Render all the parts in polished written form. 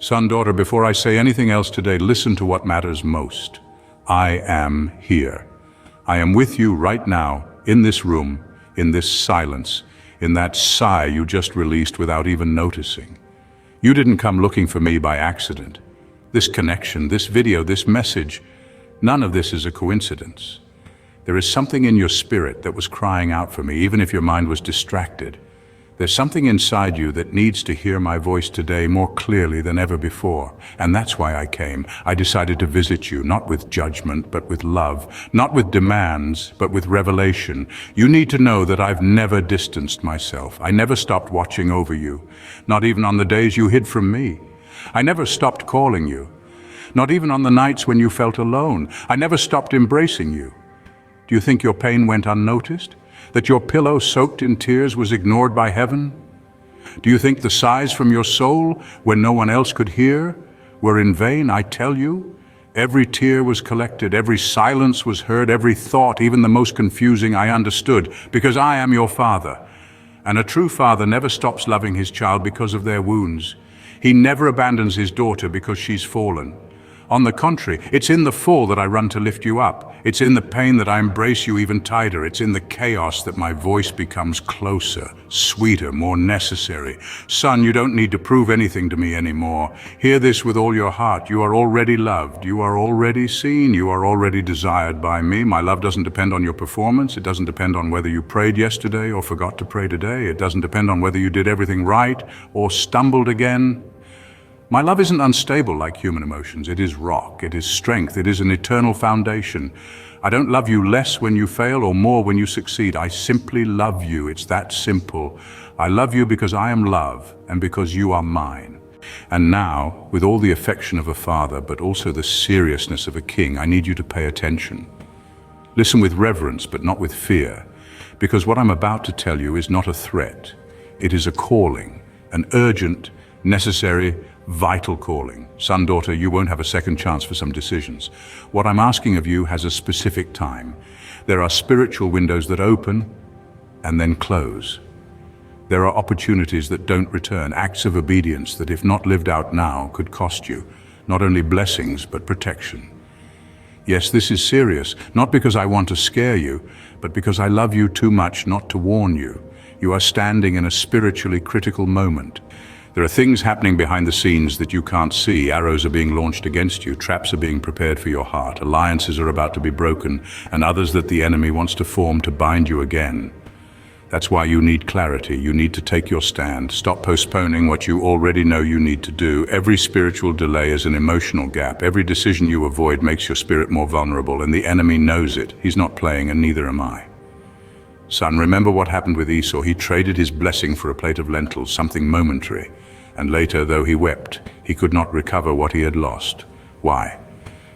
Son, daughter, before I say anything else today, listen to what matters most. I am here. I am with you right now, in this room, in this silence, in that sigh you just released without even noticing. You didn't come looking for me by accident. This connection, this video, this message, none of this is a coincidence. There is something in your spirit that was crying out for me, even if your mind was distracted. There's something inside you that needs to hear my voice today more clearly than ever before. And that's why I came. I decided to visit you, not with judgment, but with love. Not with demands, but with revelation. You need to know that I've never distanced myself. I never stopped watching over you. Not even on the days you hid from me. I never stopped calling you. Not even on the nights when you felt alone. I never stopped embracing you. Do you think your pain went unnoticed? That your pillow soaked in tears was ignored by heaven? Do you think the sighs from your soul, when no one else could hear, were in vain? I tell you, every tear was collected, every silence was heard, every thought, even the most confusing, I understood, because I am your father. And a true father never stops loving his child because of their wounds. He never abandons his daughter because she's fallen. On the contrary, it's in the fall that I run to lift you up. It's in the pain that I embrace you even tighter. It's in the chaos that my voice becomes closer, sweeter, more necessary. Son, you don't need to prove anything to me anymore. Hear this with all your heart. You are already loved. You are already seen. You are already desired by me. My love doesn't depend on your performance. It doesn't depend on whether you prayed yesterday or forgot to pray today. It doesn't depend on whether you did everything right or stumbled again. My love isn't unstable like human emotions. It is rock, it is strength, it is an eternal foundation. I don't love you less when you fail or more when you succeed. I simply love you. It's that simple. I love you because I am love and because you are mine. And now, with all the affection of a father, but also the seriousness of a king, I need you to pay attention. Listen with reverence, but not with fear, because what I'm about to tell you is not a threat. It is a calling, an urgent, necessary, vital calling. Son, daughter, you won't have a second chance for some decisions. What I'm asking of you has a specific time. There are spiritual windows that open and then close. There are opportunities that don't return, acts of obedience that, if not lived out now, could cost you not only blessings, but protection. Yes, this is serious, not because I want to scare you, but because I love you too much not to warn you. You are standing in a spiritually critical moment. There are things happening behind the scenes that you can't see. Arrows are being launched against you. Traps are being prepared for your heart. Alliances are about to be broken, and others that the enemy wants to form to bind you again. That's why you need clarity. You need to take your stand. Stop postponing what you already know you need to do. Every spiritual delay is an emotional gap. Every decision you avoid makes your spirit more vulnerable, and the enemy knows it. He's not playing, and neither am I. Son, remember what happened with Esau. He traded his blessing for a plate of lentils, something momentary. And later, though he wept, he could not recover what he had lost. Why?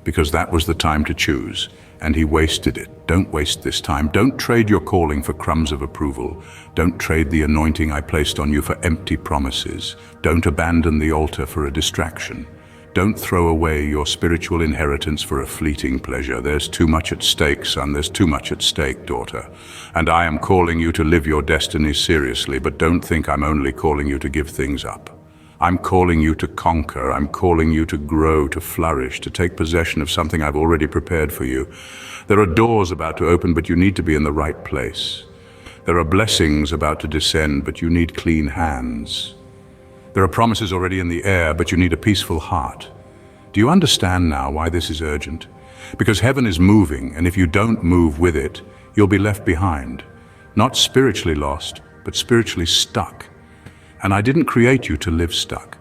Because that was the time to choose, and he wasted it. Don't waste this time. Don't trade your calling for crumbs of approval. Don't trade the anointing I placed on you for empty promises. Don't abandon the altar for a distraction. Don't throw away your spiritual inheritance for a fleeting pleasure. There's too much at stake, son. There's too much at stake, daughter. And I am calling you to live your destiny seriously, but don't think I'm only calling you to give things up. I'm calling you to conquer. I'm calling you to grow, to flourish, to take possession of something I've already prepared for you. There are doors about to open, but you need to be in the right place. There are blessings about to descend, but you need clean hands. There are promises already in the air, but you need a peaceful heart. Do you understand now why this is urgent? Because heaven is moving, and if you don't move with it, you'll be left behind. Not spiritually lost, but spiritually stuck. And I didn't create you to live stuck.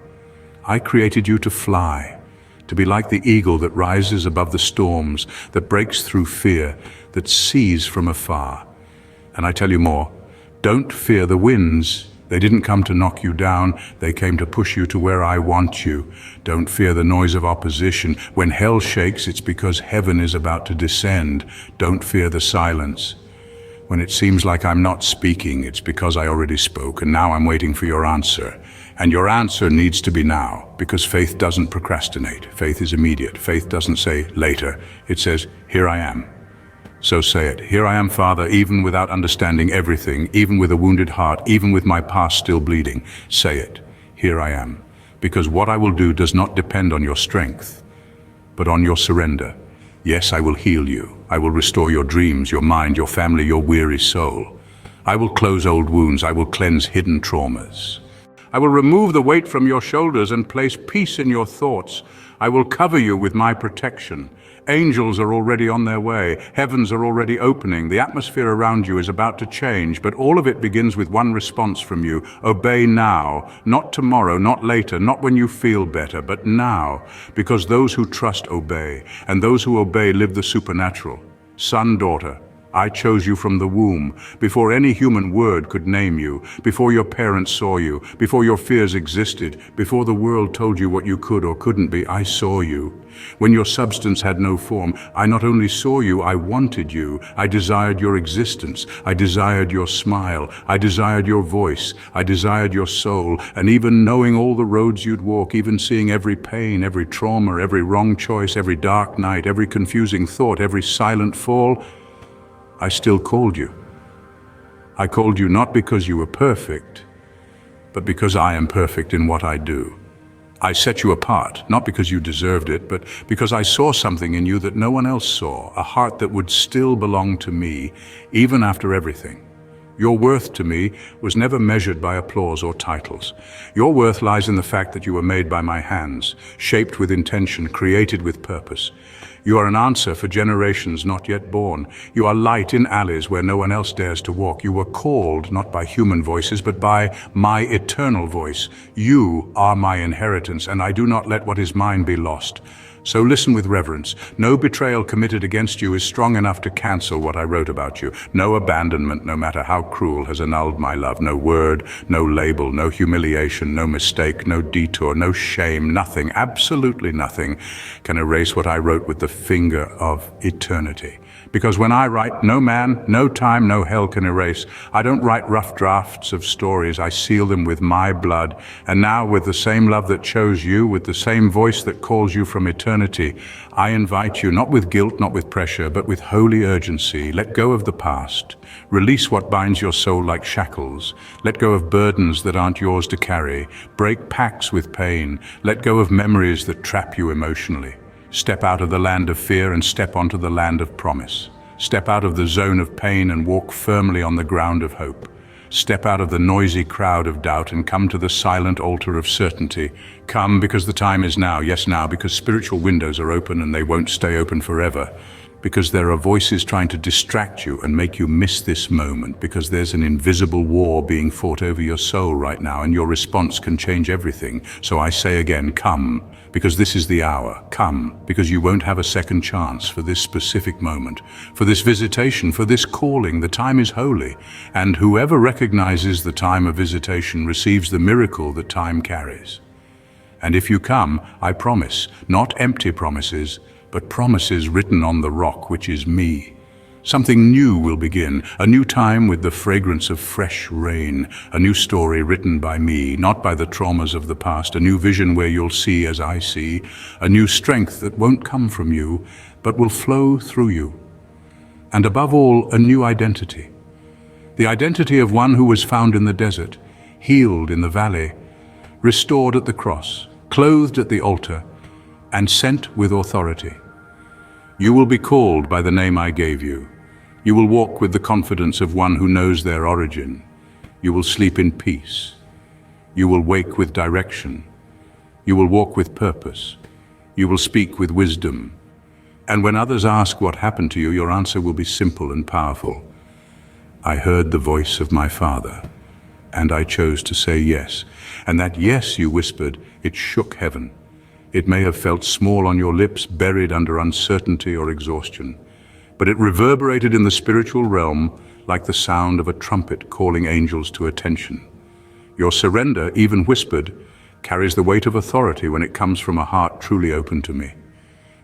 I created you to fly, to be like the eagle that rises above the storms, that breaks through fear, that sees from afar. And I tell you more, don't fear the winds. They didn't come to knock you down, they came to push you to where I want you. Don't fear the noise of opposition. When hell shakes, it's because heaven is about to descend. Don't fear the silence. When it seems like I'm not speaking, it's because I already spoke, and now I'm waiting for your answer. And your answer needs to be now, because faith doesn't procrastinate. Faith is immediate. Faith doesn't say later. It says, here I am. So say it. Here I am, Father, even without understanding everything, even with a wounded heart, even with my past still bleeding. Say it. Here I am. because what I will do does not depend on your strength, but on your surrender. Yes, I will heal you. I will restore your dreams, your mind, your family, your weary soul. I will close old wounds. I will cleanse hidden traumas. I will remove the weight from your shoulders and place peace in your thoughts. I will cover you with my protection. Angels are already on their way. Heavens are already opening. The atmosphere around you is about to change, but all of it begins with one response from you. Obey now, not tomorrow, not later, not when you feel better, but now, because those who trust obey, and those who obey live the supernatural. Son, daughter, I chose you from the womb, before any human word could name you, before your parents saw you, before your fears existed, before the world told you what you could or couldn't be. I saw you. When your substance had no form, I not only saw you, I wanted you. I desired your existence. I desired your smile. I desired your voice. I desired your soul. And even knowing all the roads you'd walk, even seeing every pain, every trauma, every wrong choice, every dark night, every confusing thought, every silent fall, I still called you. I called you not because you were perfect, but because I am perfect in what I do. I set you apart, not because you deserved it, but because I saw something in you that no one else saw, a heart that would still belong to me, even after everything. Your worth to me was never measured by applause or titles. Your worth lies in the fact that you were made by my hands, shaped with intention, created with purpose. You are an answer for generations not yet born. You are light in alleys where no one else dares to walk. You were called not by human voices, but by my eternal voice. You are my inheritance, and I do not let what is mine be lost. So listen with reverence. No betrayal committed against you is strong enough to cancel what I wrote about you. No abandonment, no matter how cruel, has annulled my love. No word, no label, no humiliation, no mistake, no detour, no shame, nothing, absolutely nothing can erase what I wrote with the finger of eternity. Because when I write, no man, no time, no hell can erase. I don't write rough drafts of stories. I seal them with my blood. And now, with the same love that chose you, with the same voice that calls you from eternity, I invite you, not with guilt, not with pressure, but with holy urgency. Let go of the past. Release what binds your soul like shackles. Let go of burdens that aren't yours to carry. Break pacts with pain. Let go of memories that trap you emotionally. Step out of the land of fear and step onto the land of promise. Step out of the zone of pain and walk firmly on the ground of hope. Step out of the noisy crowd of doubt and come to the silent altar of certainty. Come because the time is now. Yes, now, because spiritual windows are open and they won't stay open forever. Because there are voices trying to distract you and make you miss this moment. Because there's an invisible war being fought over your soul right now, and your response can change everything. So I say again, come, because this is the hour. Come, because you won't have a second chance for this specific moment, for this visitation, for this calling. The time is holy, and whoever recognizes the time of visitation receives the miracle that time carries. And if you come, I promise, not empty promises, but promises written on the rock, which is me. Something new will begin, a new time with the fragrance of fresh rain, a new story written by me, not by the traumas of the past, a new vision where you'll see as I see, a new strength that won't come from you, but will flow through you. And above all, a new identity. The identity of one who was found in the desert, healed in the valley, restored at the cross, clothed at the altar, and sent with authority. You will be called by the name I gave you. You will walk with the confidence of one who knows their origin. You will sleep in peace. You will wake with direction. You will walk with purpose. You will speak with wisdom. And when others ask what happened to you, your answer will be simple and powerful. I heard the voice of my Father, and I chose to say yes. And that yes you whispered, it shook heaven. It may have felt small on your lips, buried under uncertainty or exhaustion, but it reverberated in the spiritual realm like the sound of a trumpet calling angels to attention. Your surrender, even whispered, carries the weight of authority when it comes from a heart truly open to me.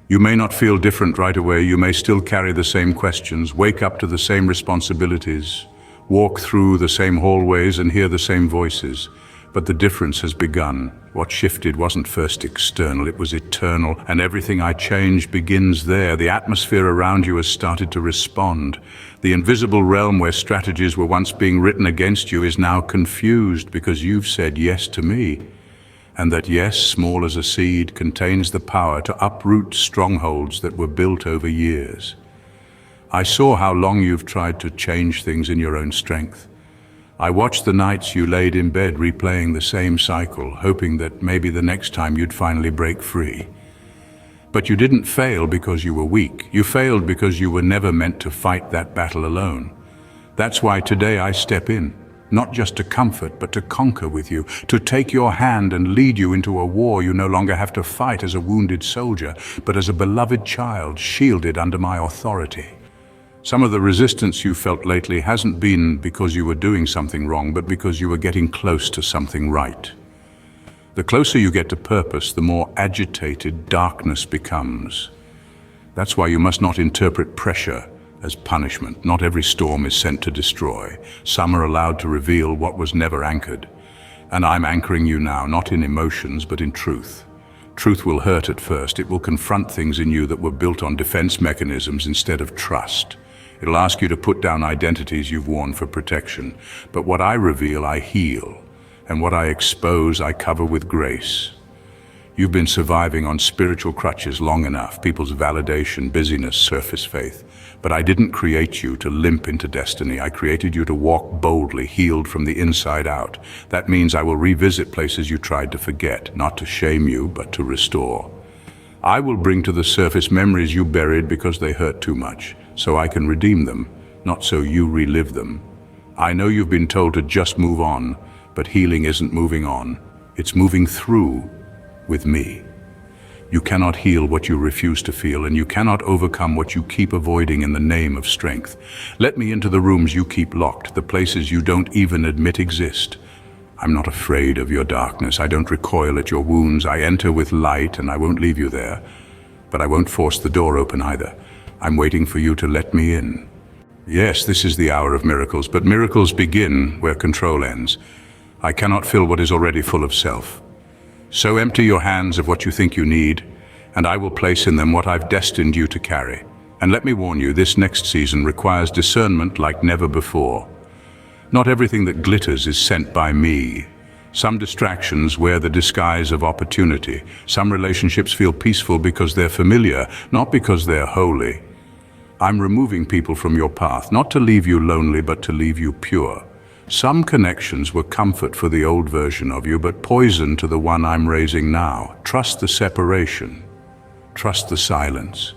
You may not feel different right away. You may still carry the same questions, wake up to the same responsibilities, walk through the same hallways and hear the same voices. But the difference has begun. What shifted wasn't first external, it was eternal, and everything I changed begins there. The atmosphere around you has started to respond. The invisible realm where strategies were once being written against you is now confused because you've said yes to me. and that, yes, small as a seed, contains the power to uproot strongholds that were built over years. I saw how long you've tried to change things in your own strength. I watched the nights you laid in bed replaying the same cycle, hoping that maybe the next time you'd finally break free. But you didn't fail because you were weak. You failed because you were never meant to fight that battle alone. That's why today I step in, not just to comfort, but to conquer with you, to take your hand and lead you into a war you no longer have to fight as a wounded soldier, but as a beloved child shielded under my authority. Some of the resistance you felt lately hasn't been because you were doing something wrong, but because you were getting close to something right. The closer you get to purpose, the more agitated darkness becomes. That's why you must not interpret pressure as punishment. Not every storm is sent to destroy. Some are allowed to reveal what was never anchored. And I'm anchoring you now, not in emotions, but in truth. Truth will hurt at first. It will confront things in you that were built on defense mechanisms instead of trust. It'll ask you to put down identities you've worn for protection. But what I reveal, I heal. And what I expose, I cover with grace. You've been surviving on spiritual crutches long enough, people's validation, busyness, surface faith. But I didn't create you to limp into destiny. I created you to walk boldly, healed from the inside out. That means I will revisit places you tried to forget, not to shame you, but to restore. I will bring to the surface memories you buried because they hurt too much, so I can redeem them, not so you relive them. I know you've been told to just move on, but healing isn't moving on. It's moving through with me. You cannot heal what you refuse to feel, and you cannot overcome what you keep avoiding in the name of strength. Let me into the rooms you keep locked, the places you don't even admit exist. I'm not afraid of your darkness. I don't recoil at your wounds. I enter with light, and I won't leave you there. But I won't force the door open either. I'm waiting for you to let me in. Yes, this is the hour of miracles, but miracles begin where control ends. I cannot fill what is already full of self. So empty your hands of what you think you need, and I will place in them what I've destined you to carry. And let me warn you, this next season requires discernment like never before. Not everything that glitters is sent by me. Some distractions wear the disguise of opportunity. Some relationships feel peaceful because they're familiar, not because they're holy. I'm removing people from your path, not to leave you lonely, but to leave you pure. Some connections were comfort for the old version of you, but poison to the one I'm raising now. Trust the separation. Trust the silence.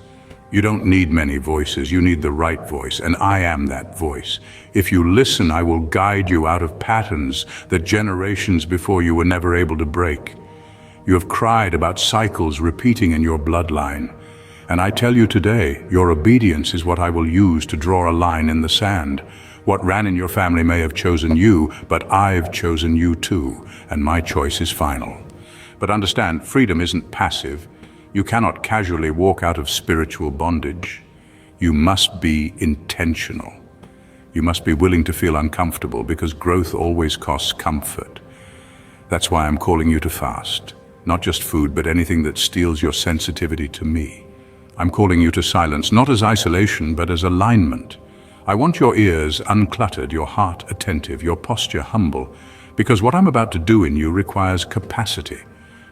You don't need many voices, you need the right voice, and I am that voice. If you listen, I will guide you out of patterns that generations before you were never able to break. You have cried about cycles repeating in your bloodline, and I tell you today, your obedience is what I will use to draw a line in the sand. What ran in your family may have chosen you, but I've chosen you too, and my choice is final. But understand, freedom isn't passive. You cannot casually walk out of spiritual bondage. You must be intentional. You must be willing to feel uncomfortable, because growth always costs comfort. That's why I'm calling you to fast. Not just food, but anything that steals your sensitivity to me. I'm calling you to silence, not as isolation, but as alignment. I want your ears uncluttered, your heart attentive, your posture humble, because what I'm about to do in you requires capacity.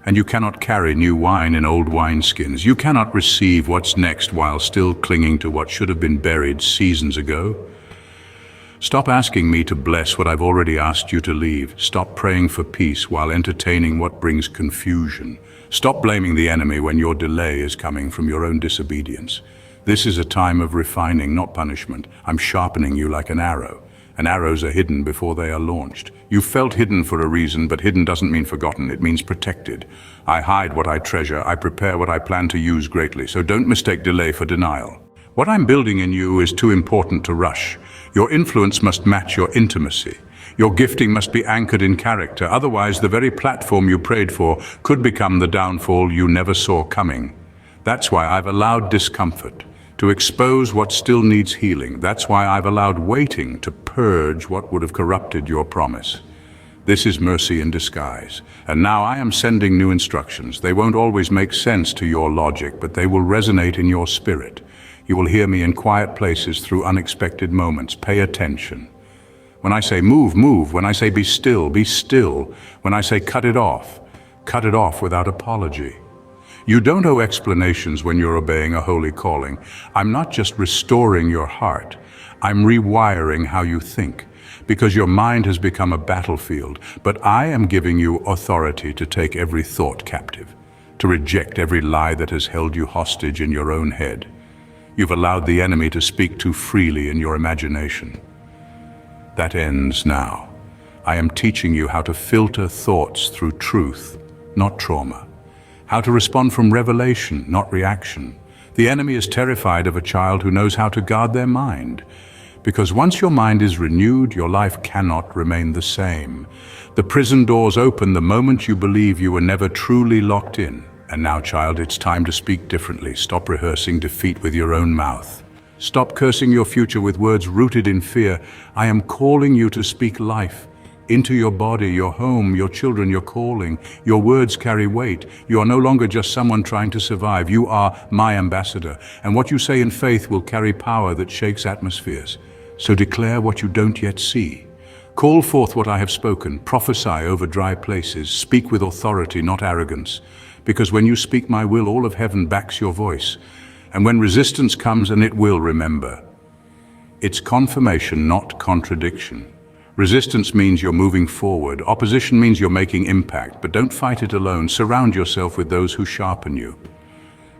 And you cannot carry new wine in old wineskins. You cannot receive what's next while still clinging to what should have been buried seasons ago. Stop asking me to bless what I've already asked you to leave. Stop praying for peace while entertaining what brings confusion. Stop blaming the enemy when your delay is coming from your own disobedience. This is a time of refining, not punishment. I'm sharpening you like an arrow. And arrows are hidden before they are launched. You felt hidden for a reason, but hidden doesn't mean forgotten, it means protected. I hide what I treasure, I prepare what I plan to use greatly, so don't mistake delay for denial. What I'm building in you is too important to rush. Your influence must match your intimacy. Your gifting must be anchored in character, otherwise the very platform you prayed for could become the downfall you never saw coming. That's why I've allowed discomfort to expose what still needs healing. That's why I've allowed waiting to purge what would have corrupted your promise. This is mercy in disguise. And now I am sending new instructions. They won't always make sense to your logic, but they will resonate in your spirit. You will hear me in quiet places through unexpected moments. Pay attention. When I say move, move. When I say be still, be still. When I say cut it off, Cut it off without apology. You don't owe explanations when you're obeying a holy calling. I'm not just restoring your heart, I'm rewiring how you think, because your mind has become a battlefield, but I am giving you authority to take every thought captive, to reject every lie that has held you hostage in your own head. You've allowed the enemy to speak too freely in your imagination. That ends now. I am teaching you how to filter thoughts through truth, not trauma. How to respond from revelation, not reaction. The enemy is terrified of a child who knows how to guard their mind. Because once your mind is renewed, your life cannot remain the same. The prison doors open the moment you believe you were never truly locked in. And now, child, it's time to speak differently. Stop rehearsing defeat with your own mouth. Stop cursing your future with words rooted in fear. I am calling you to speak life into your body, your home, your children, your calling. Your words carry weight. You are no longer just someone trying to survive. You are my ambassador. And what you say in faith will carry power that shakes atmospheres. So declare what you don't yet see. Call forth what I have spoken. Prophesy over dry places. Speak with authority, not arrogance. Because when you speak my will, all of heaven backs your voice. And when resistance comes, and it will, remember, it's confirmation, not contradiction. Resistance means you're moving forward. Opposition means you're making impact. But don't fight it alone. Surround yourself with those who sharpen you.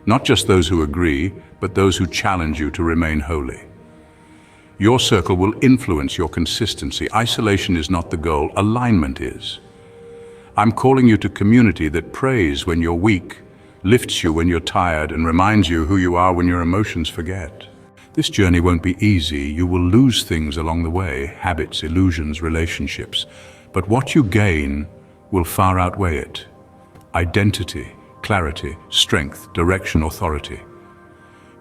Not just those who agree, but those who challenge you to remain holy. Your circle will influence your consistency. Isolation is not the goal, alignment is. I'm calling you to community that prays when you're weak, lifts you when you're tired, and reminds you who you are when your emotions forget. This journey won't be easy. You will lose things along the way, habits, illusions, relationships. But what you gain will far outweigh it. Identity, clarity, strength, direction, authority.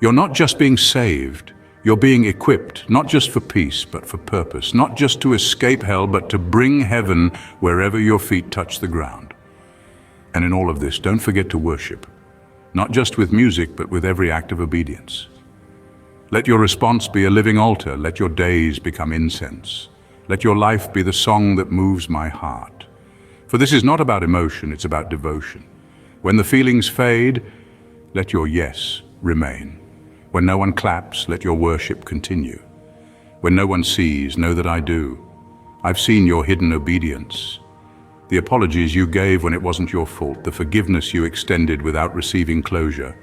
You're not just being saved. You're being equipped, not just for peace, but for purpose. Not just to escape hell, but to bring heaven wherever your feet touch the ground. And in all of this, don't forget to worship. Not just with music, but with every act of obedience. Let your response be a living altar. Let your days become incense. Let your life be the song that moves my heart. For this is not about emotion, it's about devotion. When the feelings fade, let your yes remain. When no one claps, let your worship continue. When no one sees, know that I do. I've seen your hidden obedience. The apologies you gave when it wasn't your fault, the forgiveness you extended without receiving closure,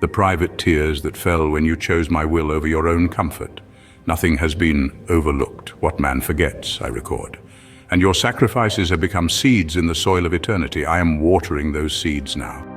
the private tears that fell when you chose my will over your own comfort. Nothing has been overlooked. What man forgets, I record. And your sacrifices have become seeds in the soil of eternity. I am watering those seeds now.